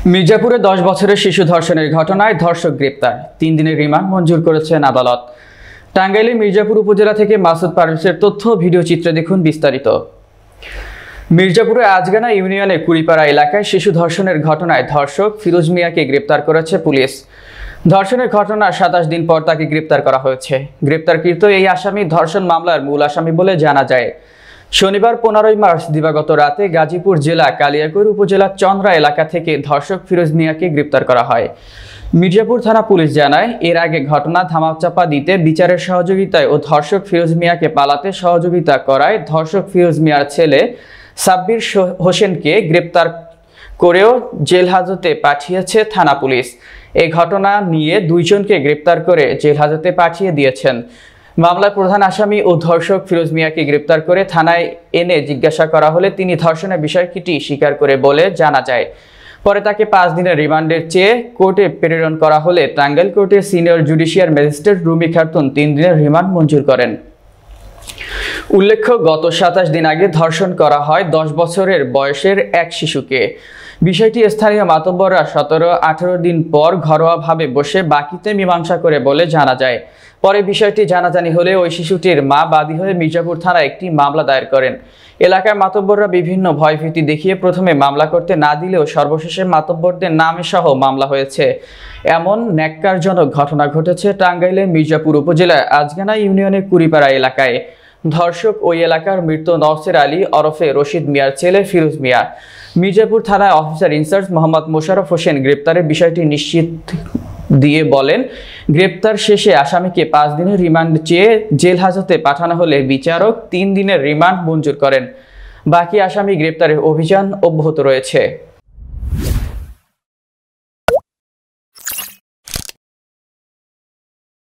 মির্জাপুরে 10 বছরের শিশু ধর্ষণের ঘটনায় ধর্ষক গ্রেপ্তার, 3 দিনের রিমান্ড মঞ্জুর করেছেন আদালত। টাঙ্গাইলের মির্জাপুর উপজেলা থেকে মাসুদ পারভেজের তথ্য ভিডিও চিত্রে দেখুন বিস্তারিত। মির্জাপুরে আজগানা ইউনিয়নে কুড়িপাড়া এলাকায় শিশু ধর্ষণের ঘটনায় ধর্ষক ফিরোজ মিয়াকে গ্রেপ্তার করেছে পুলিশ। ধর্ষণের ঘটনার 27 দিন পর তাকে গ্রেপ্তার করা হয়েছে। গ্রেপ্তারকৃত এই আসামি ধর্ষণ মামলার মূল আসামি বলে জানা যায়। শনিবার 15 মার্চ দিবাগত রাতে গাজীপুর জেলা কালিয়াকৈর উপজেলার চন্দ্রা এলাকা থেকে ধর্ষক ফিরোজ মিয়াকে গ্রেপ্তার করা হয়। মির্জাপুর থানা পুলিশ জানায়, এর আগে ঘটনা ধামাচাপা দিতে বিচারের সহযোগিতায় ও ধর্ষক ফিরোজ মিয়াকে পালাতে সহযোগিতা করায় ধর্ষক ফিরোজ মিয়ার ছেলে সাব্বির হোসেনকে গ্রেপ্তার করেও জেল হাজতে পাঠিয়েছে থানা পুলিশ। এই ঘটনা নিয়ে 2 জনকে গ্রেপ্তার করে জেল হাজতে পাঠিয়ে দিয়েছেন। মামলার প্রধান আসামি ও ধর্ষক ফিরোজ মিয়াকে গ্রেপ্তার করে থানায় এনে জিজ্ঞাসা করা হলে তিনি ধর্ষণের বিষয়টি স্বীকার করে বলে জানা যায়। পরে তাকে 5 দিনের রিমান্ডের চেয়ে কোর্টে প্রেরণ করা হলে টাঙ্গাইল কোর্টের senior judicial magistrate Rumi Khatun 3 দিনের রিমান্ড মঞ্জুর করেন। উল্লেখ্য, গত 27 দিন আগে ধর্ষণ করা হয় 10 বছরের বয়সের এক শিশুকে। বিষয়টি স্থানীয় মাতব্বররা 17-18 দিন পর ঘরোয়াভাবে বসে বাকিতে মীমাংসা করে বলে জানা যায়। পরে বিষয়টি জানাজানি হলে ওই শিশুটির মা বাদী হয়ে মির্জাপুর থানায় একটি মামলা দায়ের করেন। এলাকার মাতব্বররা বিভিন্ন ভয়ভীতি দেখিয়ে প্রথমে মামলা করতে না দিলেও সর্বশেষে মাতব্বরদের নামে সহ মামলা হয়েছে। এমন ন্যাক্কারজনক ঘটনা ঘটেছে টাঙ্গাইলের মির্জাপুর উপজেলার আজগানা ইউনিয়নের কুড়িপাড়া এলাকায়। ধর্ষক ওই এলাকার মৃত নওসের আলী ওরফে রশিদ মিয়ার ছেলে ফিরোজ মিয়া। মির্জাপুর থানায় অফিসার ইনচার্জ মোহাম্মদ মোশাররফ হোসেন গ্রেপ্তারের বিষয়টি নিশ্চিত দিয়ে বলেন, গ্রেপ্তার শেষে আসামিকে 5 দিনের রিমান্ড চেয়ে জেল হাজতে পাঠানো হলে বিচারক 3 দিনের রিমান্ড মঞ্জুর করেন। বাকি আসামি গ্রেপ্তারের অভিযান অব্যাহত রয়েছে।